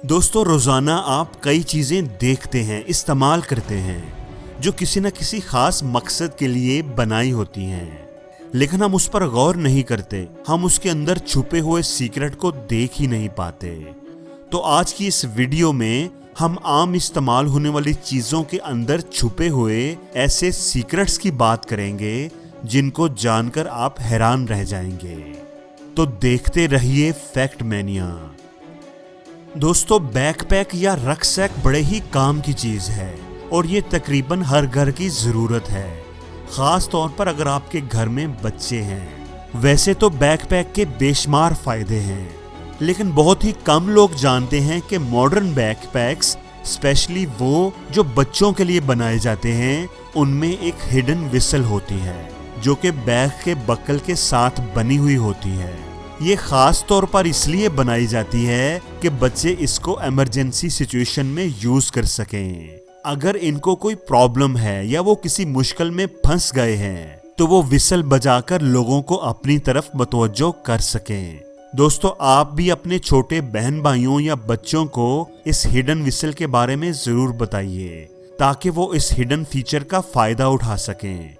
दोस्तों, रोजाना आप कई चीजें देखते हैं, इस्तेमाल करते हैं जो किसी न किसी खास मकसद के लिए बनाई होती हैं, लेकिन हम उस पर गौर नहीं करते। हम उसके अंदर छुपे हुए सीक्रेट को देख ही नहीं पाते। तो आज की इस वीडियो में हम आम इस्तेमाल होने वाली चीजों के अंदर छुपे हुए ऐसे सीक्रेट्स की बात करेंगे जिनको जानकर आप हैरान रह जाएंगे। तो देखते रहिए फैक्ट मैनिया। दोस्तों, बैकपैक या रक्सैक बड़े ही काम की चीज है और ये तकरीबन हर घर की जरूरत है, खास तौर पर अगर आपके घर में बच्चे हैं। वैसे तो बैकपैक के बेशुमार फायदे हैं, लेकिन बहुत ही कम लोग जानते हैं कि मॉडर्न बैकपैक्स, स्पेशली वो जो बच्चों के लिए बनाए जाते हैं, उनमें एक हिडन व्हिसल होती है जो कि बैग के बक्कल के साथ बनी हुई होती है। ये खास तौर पर इसलिए बनाई जाती है कि बच्चे इसको इमरजेंसी सिचुएशन में यूज कर सकें। अगर इनको कोई प्रॉब्लम है या वो किसी मुश्किल में फंस गए हैं तो वो व्हिसल बजाकर लोगों को अपनी तरफ मतवज्जो कर सकें। दोस्तों, आप भी अपने छोटे बहन भाइयों या बच्चों को इस हिडन व्हिसल के बारे में जरूर बताइए ताकि वो इस हिडन फीचर का फायदा उठा सकें।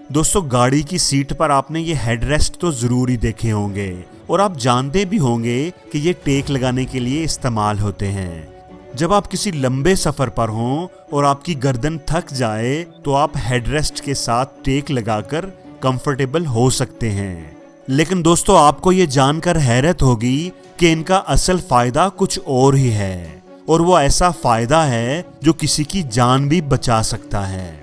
दोस्तों, गाड़ी की सीट पर आपने ये हेडरेस्ट तो जरूर ही देखे होंगे और आप जानते भी होंगे कि ये टेक लगाने के लिए इस्तेमाल होते हैं। जब आप किसी लंबे सफर पर हों और आपकी गर्दन थक जाए तो आप हेडरेस्ट के साथ टेक लगाकर कंफर्टेबल हो सकते हैं। लेकिन दोस्तों, आपको ये जानकर हैरत होगी कि इनका असल फायदा कुछ और ही है, और वो ऐसा फायदा है जो किसी की जान भी बचा सकता है।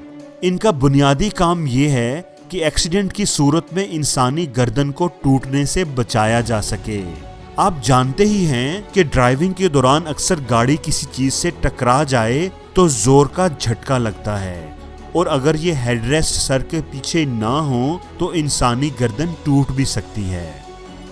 इनका बुनियादी काम ये है कि एक्सीडेंट की सूरत में इंसानी गर्दन को टूटने से बचाया जा सके। आप जानते ही हैं कि ड्राइविंग के दौरान अक्सर गाड़ी किसी चीज से टकरा जाए तो जोर का झटका लगता है, और अगर ये हेडरेस्ट सर के पीछे ना हो तो इंसानी गर्दन टूट भी सकती है।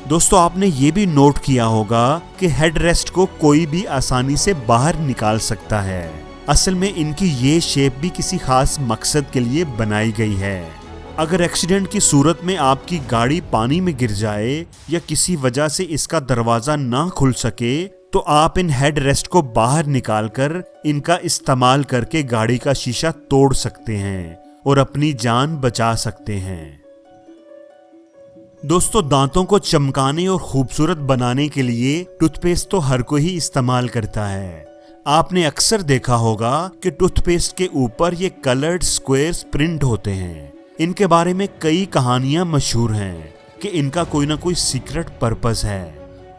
दोस्तों, आपने ये भी नोट किया होगा कि हेडरेस्ट को कोई भी आसानी से बाहर निकाल सकता है। असल में इनकी ये शेप भी किसी खास मकसद के लिए बनाई गई है। अगर एक्सीडेंट की सूरत में आपकी गाड़ी पानी में गिर जाए या किसी वजह से इसका दरवाजा ना खुल सके तो आप इन हेडरेस्ट को बाहर निकालकर इनका इस्तेमाल करके गाड़ी का शीशा तोड़ सकते हैं और अपनी जान बचा सकते हैं। दोस्तों, दांतों को चमकाने और खूबसूरत बनाने के लिए टूथपेस्ट तो हर कोई ही इस्तेमाल करता है। आपने अक्सर देखा होगा कि टूथपेस्ट के ऊपर ये कलर्ड स्क्वायर्स प्रिंट होते हैं। इनके बारे में कई कहानियां मशहूर हैं कि इनका कोई ना कोई सीक्रेट पर्पस है।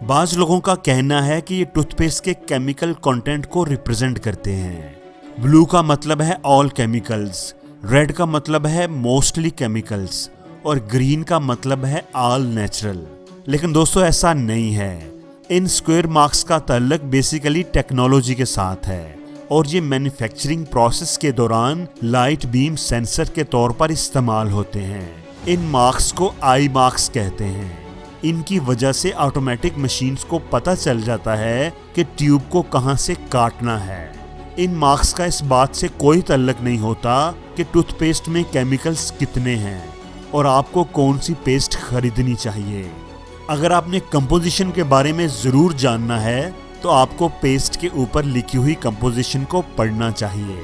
बाज लोगों का कहना है कि ये टूथपेस्ट के केमिकल कंटेंट को रिप्रेजेंट करते हैं। ब्लू का मतलब है ऑल केमिकल्स, रेड का मतलब है मोस्टली केमिकल्स और ग्रीन का मतलब है ऑल नेचुरल। लेकिन दोस्तों, ऐसा नहीं है। इन स्क्वायर मार्क्स का ताल्लुक बेसिकली टेक्नोलॉजी के साथ है और ये मैन्युफैक्चरिंग प्रोसेस के दौरान लाइट बीम सेंसर के तौर पर इस्तेमाल होते हैं। इन मार्क्स को आई मार्क्स कहते हैं। इनकी वजह से ऑटोमेटिक मशीन्स को पता चल जाता है कि ट्यूब को कहां से काटना है। इन मार्क्स का इस बात से कोई ताल्लुक नहीं होता कि टूथपेस्ट में केमिकल्स कितने हैं और आपको कौन सी पेस्ट खरीदनी चाहिए। अगर आपने कंपोजिशन के बारे में जरूर जानना है तो आपको पेस्ट के ऊपर लिखी हुई कंपोजिशन को पढ़ना चाहिए।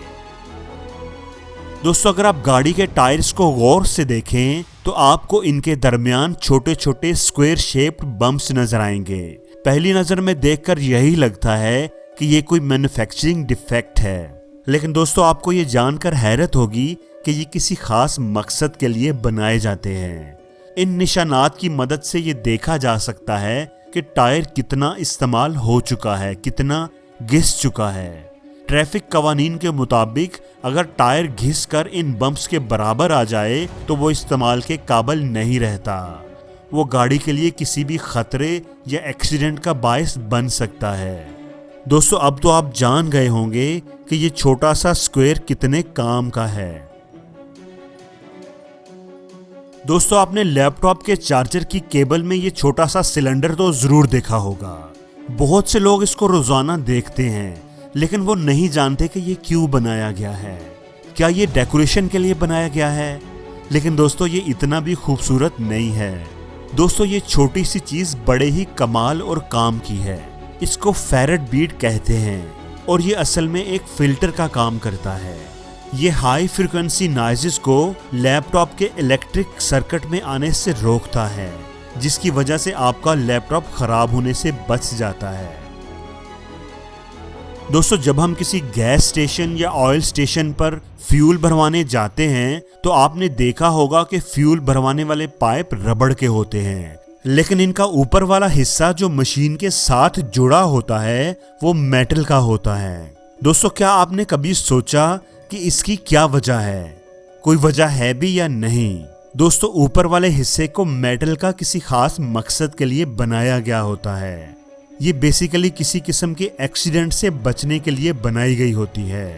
दोस्तों, अगर आप गाड़ी के टायर्स को गौर से देखें तो आपको इनके दरमियान छोटे छोटे स्क्वायर शेप्ड बम्प्स नजर आएंगे। पहली नजर में देखकर यही लगता है कि ये कोई मैन्युफैक्चरिंग डिफेक्ट है, लेकिन दोस्तों, आपको ये जानकर हैरत होगी कि ये किसी खास मकसद के लिए बनाए जाते हैं। इन निशानात की मदद से ये देखा जा सकता है कि टायर कितना इस्तेमाल हो चुका है, कितना घिस चुका है। ट्रैफिक कवानीन के मुताबिक अगर टायर घिस कर इन बम्प्स के बराबर आ जाए तो वो इस्तेमाल के काबिल नहीं रहता। वो गाड़ी के लिए किसी भी खतरे या एक्सीडेंट का बायस बन सकता है। दोस्तों, अब तो आप जान गए होंगे कि ये छोटा सा स्क्वायर कितने काम का है। दोस्तों, आपने लैपटॉप के चार्जर की केबल में ये छोटा सा सिलेंडर तो जरूर देखा होगा। बहुत से लोग इसको रोजाना देखते हैं, लेकिन वो नहीं जानते कि ये क्यों बनाया गया है। क्या ये डेकोरेशन के लिए बनाया गया है? लेकिन दोस्तों, ये इतना भी खूबसूरत नहीं है। दोस्तों ये छोटी सी चीज बड़े ही कमाल और काम की है। इसको फैरेट बीट कहते हैं और ये असल में एक फिल्टर का काम करता है। ये हाई फ्रीक्वेंसी नॉइजेस को लैपटॉप के इलेक्ट्रिक सर्किट में आने से रोकता है, जिसकी वजह से आपका लैपटॉप खराब होने से बच जाता है। दोस्तों जब हम किसी गैस स्टेशन या ऑयल स्टेशन पर फ्यूल भरवाने जाते हैं तो आपने देखा होगा कि फ्यूल भरवाने वाले पाइप रबड़ के होते हैं, लेकिन इनका ऊपर वाला हिस्सा जो मशीन के साथ जुड़ा होता है वो मेटल का होता है। दोस्तों क्या आपने कभी सोचा कि इसकी क्या वजह है? कोई वजह है भी या नहीं? दोस्तों ऊपर वाले हिस्से को मेटल का किसी खास मकसद के लिए बनाया गया होता है। ये बेसिकली किसी किस्म के एक्सीडेंट से बचने के लिए बनाई गई होती है।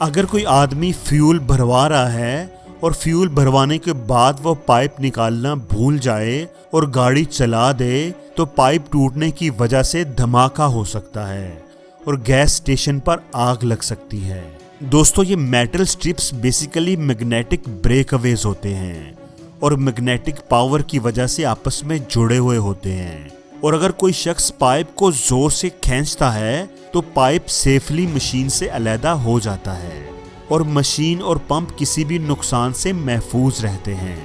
अगर कोई आदमी फ्यूल भरवा रहा है और फ्यूल भरवाने के बाद वो पाइप निकालना भूल जाए और गाड़ी चला दे तो पाइप टूटने की वजह से धमाका हो सकता है और गैस स्टेशन पर आग लग सकती है। दोस्तों ये मेटल स्ट्रिप्स बेसिकली मैग्नेटिक ब्रेकअवेज होते हैं और मैग्नेटिक पावर की वजह से आपस में जुड़े हुए होते हैं, और अगर कोई शख्स पाइप को जोर से खींचता है तो पाइप सेफली मशीन से अलहदा हो जाता है और मशीन और पंप किसी भी नुकसान से महफूज रहते हैं।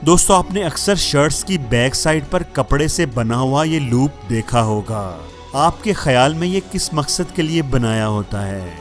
दोस्तों आपने अक्सर शर्ट्स की बैक साइड पर कपड़े से बना हुआ ये लूप देखा होगा। आपके ख्याल में ये किस मकसद के लिए बनाया होता है?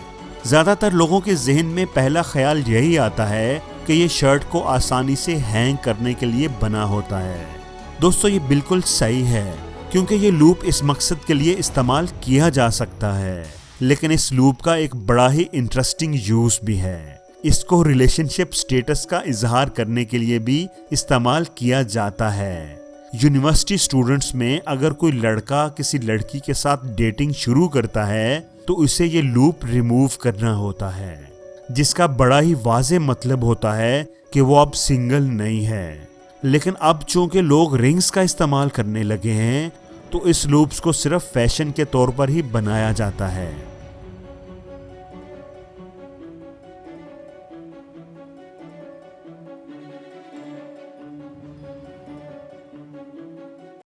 ज्यादातर लोगों के जहन में पहला ख्याल यही आता है कि ये शर्ट को आसानी से हैंग करने के लिए बना होता है। दोस्तों ये बिल्कुल सही है, क्योंकि ये लूप इस मकसद के लिए इस्तेमाल किया जा सकता है, लेकिन इस लूप का एक बड़ा ही इंटरेस्टिंग यूज भी है। इसको रिलेशनशिप स्टेटस का इजहार करने के लिए भी इस्तेमाल किया जाता है। यूनिवर्सिटी स्टूडेंट्स में अगर कोई लड़का किसी लड़की के साथ डेटिंग शुरू करता है तो उसे ये लूप रिमूव करना होता है, जिसका बड़ा ही वाज़ेह मतलब होता है कि वो अब सिंगल नहीं है। लेकिन अब चूंकि लोग रिंग्स का इस्तेमाल करने लगे हैं तो इस लूप्स को सिर्फ फैशन के तौर पर ही बनाया जाता है।